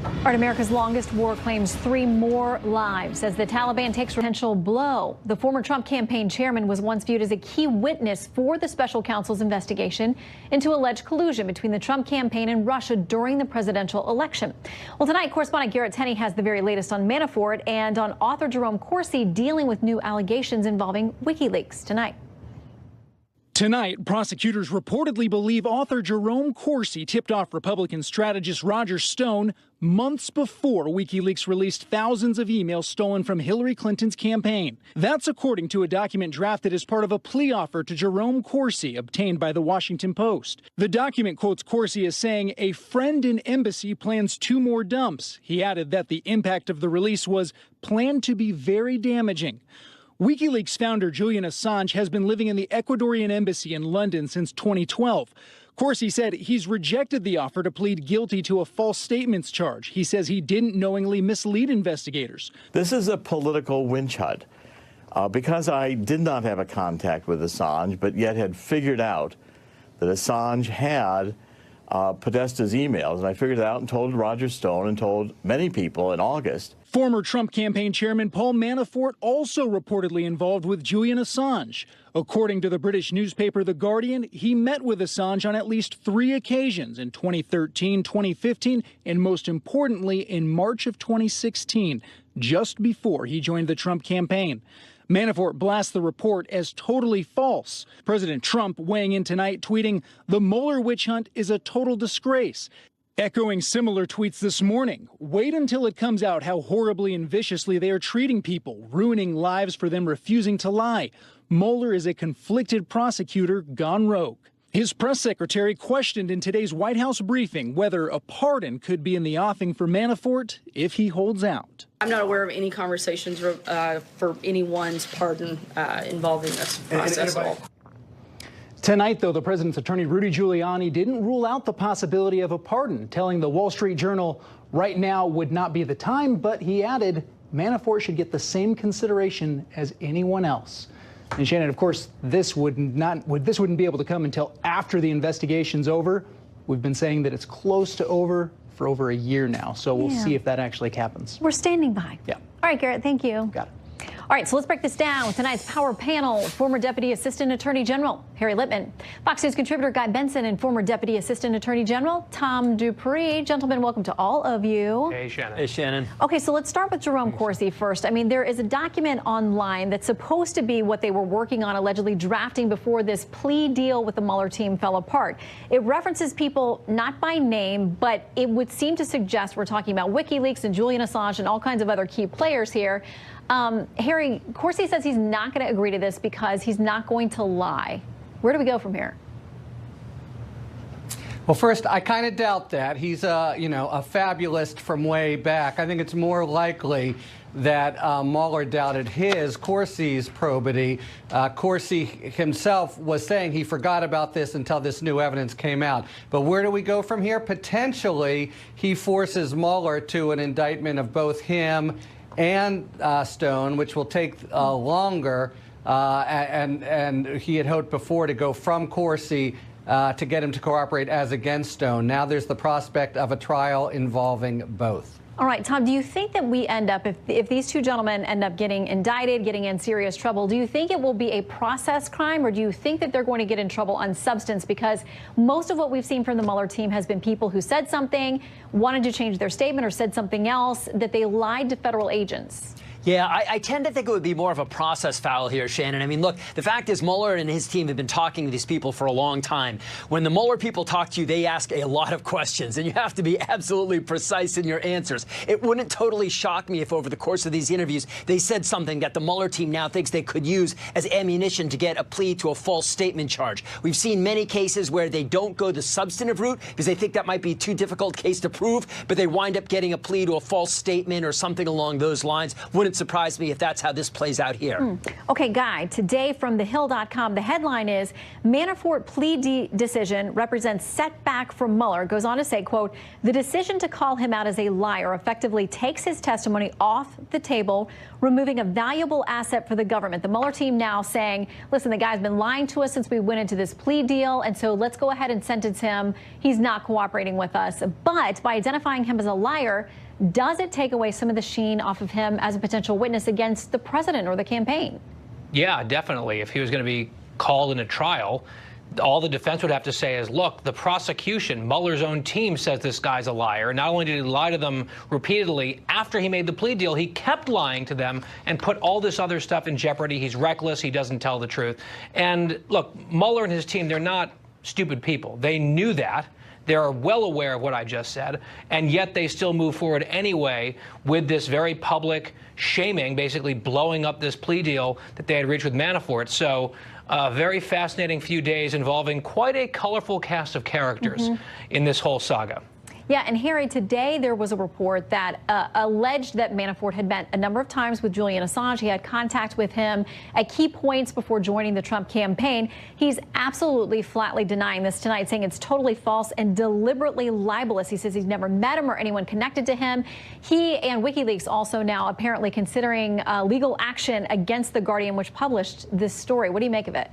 All right, America's longest war claims 3 more lives as the Taliban takes potential blow. The former Trump campaign chairman was once viewed as a key witness for the special counsel's investigation into alleged collusion between the Trump campaign and Russia during the presidential election. Well, tonight, correspondent Garrett Tenney has the very latest on Manafort and on author Jerome Corsi dealing with new allegations involving WikiLeaks. Tonight, prosecutors reportedly believe author Jerome Corsi tipped off Republican strategist Roger Stone months before WikiLeaks released thousands of emails stolen from Hillary Clinton's campaign. That's according to a document drafted as part of a plea offer to Jerome Corsi obtained by the Washington Post. The document quotes Corsi as saying, "A friend in embassy plans 2 more dumps." He added that the impact of the release was planned to be very damaging. WikiLeaks founder Julian Assange has been living in the Ecuadorian embassy in London since 2012. Corsi said he's rejected the offer to plead guilty to a false statements charge. He says he didn't knowingly mislead investigators. This is a political winch hunt. Because I did not have a contact with Assange, but yet had figured out that Assange had Podesta's emails, and I figured it out and told Roger Stone and told many people in August. Former Trump campaign chairman Paul Manafort also reportedly involved with Julian Assange. According to the British newspaper The Guardian, he met with Assange on at least 3 occasions in 2013, 2015, and most importantly in March of 2016, just before he joined the Trump campaign. Manafort blasts the report as totally false. President Trump weighing in tonight, tweeting, "The Mueller witch hunt is a total disgrace." Echoing similar tweets this morning. Wait until it comes out how horribly and viciously they are treating people, ruining lives for them refusing to lie. Mueller is a conflicted prosecutor gone rogue. His press secretary questioned in today's White House briefing whether a pardon could be in the offing for Manafort if he holds out. I'm not aware of any conversations for anyone's pardon involving this process at all. Tonight, though, the president's attorney, Rudy Giuliani, didn't rule out the possibility of a pardon, telling the Wall Street Journal right now would not be the time, but he added Manafort should get the same consideration as anyone else. And Shannon, of course, this wouldn't be able to come until after the investigation's over. We've been saying that it's close to over for over a year now, so we'll see if that actually happens. We're standing by. Yeah. All right, Garrett, thank you. Got it. All right, so let's break this down with tonight's Power Panel. Former Deputy Assistant Attorney General Harry Litman, Fox News contributor Guy Benson, and former Deputy Assistant Attorney General Tom Dupree. Gentlemen, welcome to all of you. Hey, Shannon. Hey, Shannon. Okay, so let's start with Jerome Corsi first. I mean, there is a document online that's supposed to be what they were working on, allegedly drafting before this plea deal with the Mueller team fell apart. It references people not by name, but it would seem to suggest we're talking about WikiLeaks and Julian Assange and all kinds of other key players here. Harry, Corsi says he's not going to agree to this because he's not going to lie. Where do we go from here? Well, first, I kind of doubt that. He's a fabulist from way back. I think it's more likely that Mueller doubted Corsi's probity. Corsi himself was saying he forgot about this until this new evidence came out. But where do we go from here? Potentially, he forces Mueller to an indictment of both him and Stone, which will take longer, and he had hoped before to go from Corsi to get him to cooperate as against Stone. Now there's the prospect of a trial involving both. All right, Tom, do you think that we end up, if these 2 gentlemen end up getting indicted, getting in serious trouble, do you think it will be a process crime, or do you think that they're going to get in trouble on substance? Because most of what we've seen from the Mueller team has been people who said something, wanted to change their statement, or said something else, that they lied to federal agents. Yeah, I tend to think it would be more of a process foul here, Shannon. I mean, look, the fact is Mueller and his team have been talking to these people for a long time. When the Mueller people talk to you, they ask a lot of questions, and you have to be absolutely precise in your answers. It wouldn't totally shock me if over the course of these interviews they said something that the Mueller team now thinks they could use as ammunition to get a plea to a false statement charge. We've seen many cases where they don't go the substantive route because they think that might be a too difficult case to prove, but they wind up getting a plea to a false statement or something along those lines. Wouldn't surprise me if that's how this plays out here. Okay, Guy, today from thehill.com, the headline is Manafort plea decision represents setback for Mueller. Goes on to say, quote, the decision to call him out as a liar effectively takes his testimony off the table, removing a valuable asset for the government. The Mueller team now saying, listen, the guy's been lying to us since we went into this plea deal, and so let's go ahead and sentence him. He's not cooperating with us. But by identifying him as a liar, does it take away some of the sheen off of him as a potential witness against the president or the campaign? Yeah, definitely. If he was going to be called in a trial, all the defense would have to say is, look, the prosecution, Mueller's own team says this guy's a liar. Not only did he lie to them repeatedly, after he made the plea deal, he kept lying to them and put all this other stuff in jeopardy. He's reckless. He doesn't tell the truth. And look, Mueller and his team, they're not stupid people. They knew that. They're well aware of what I just said, and yet they still move forward anyway with this very public shaming, basically blowing up this plea deal that they had reached with Manafort. So a very fascinating few days involving quite a colorful cast of characters in this whole saga. Yeah, and Harry, today there was a report that alleged that Manafort had met a number of times with Julian Assange. He had contact with him at key points before joining the Trump campaign. He's absolutely flatly denying this tonight, saying it's totally false and deliberately libelous. He says he's never met him or anyone connected to him. He and WikiLeaks also now apparently considering legal action against The Guardian, which published this story. What do you make of it?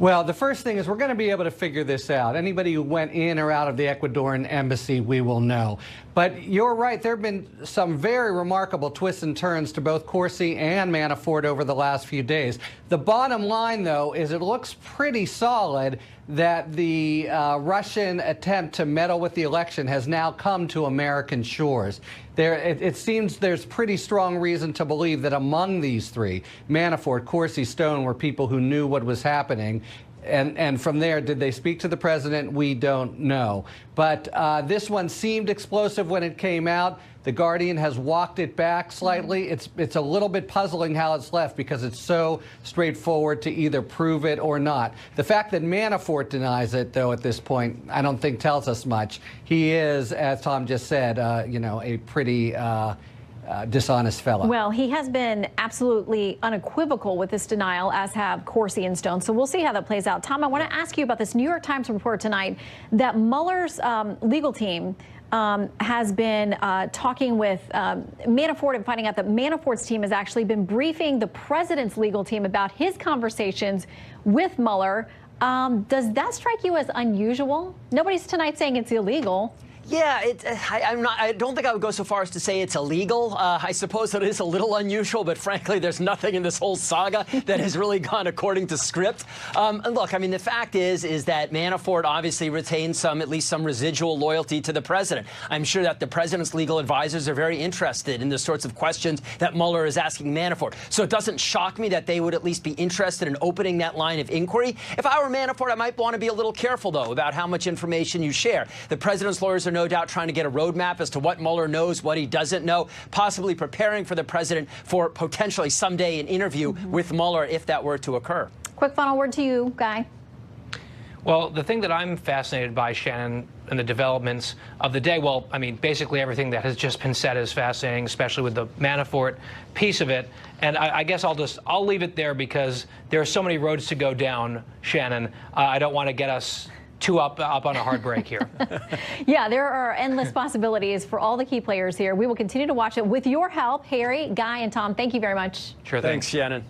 Well, the first thing is we're going to be able to figure this out. Anybody who went in or out of the Ecuadorian embassy, we will know. But you're right. There have been some very remarkable twists and turns to both Corsi and Manafort over the last few days. The bottom line, though, is it looks pretty solid that the Russian attempt to meddle with the election has now come to American shores. It seems there's pretty strong reason to believe that among these three, Manafort, Corsi, Stone, were people who knew what was happening. And from there, did they speak to the president? We don't know. But this one seemed explosive when it came out. The Guardian has walked it back slightly. It's a little bit puzzling how it's left because it's so straightforward to either prove it or not. The fact that Manafort denies it, though, at this point, I don't think tells us much. He is, as Tom just said, a pretty dishonest fellow. Well, he has been absolutely unequivocal with this denial, as have Corsi and Stone. So we'll see how that plays out. Tom, I want to ask you about this New York Times report tonight that Mueller's legal team has been talking with Manafort and finding out that Manafort's team has actually been briefing the president's legal team about his conversations with Mueller. Does that strike you as unusual? Nobody's tonight saying it's illegal. Yeah, I don't think I would go so far as to say it's illegal. I suppose it is a little unusual, but frankly, there's nothing in this whole saga that has really gone according to script. And look, I mean, the fact is that Manafort obviously retains at least some residual loyalty to the president. I'm sure that the president's legal advisors are very interested in the sorts of questions that Mueller is asking Manafort. So it doesn't shock me that they would at least be interested in opening that line of inquiry. If I were Manafort, I might want to be a little careful, though, about how much information you share. The president's lawyers are no doubt trying to get a roadmap as to what Mueller knows, what he doesn't know, possibly preparing for the president for potentially someday an interview with Mueller if that were to occur. Quick final word to you, Guy. Well, the thing that I'm fascinated by, Shannon, and the developments of the day, well, I mean, basically everything that has just been said is fascinating, especially with the Manafort piece of it. And I guess I'll leave it there because there are so many roads to go down, Shannon. I don't want to get us too up on a hard break here. Yeah, there are endless possibilities for all the key players here. We will continue to watch it with your help. Harry, Guy, and Tom, thank you very much. Sure thing. Thanks, Shannon.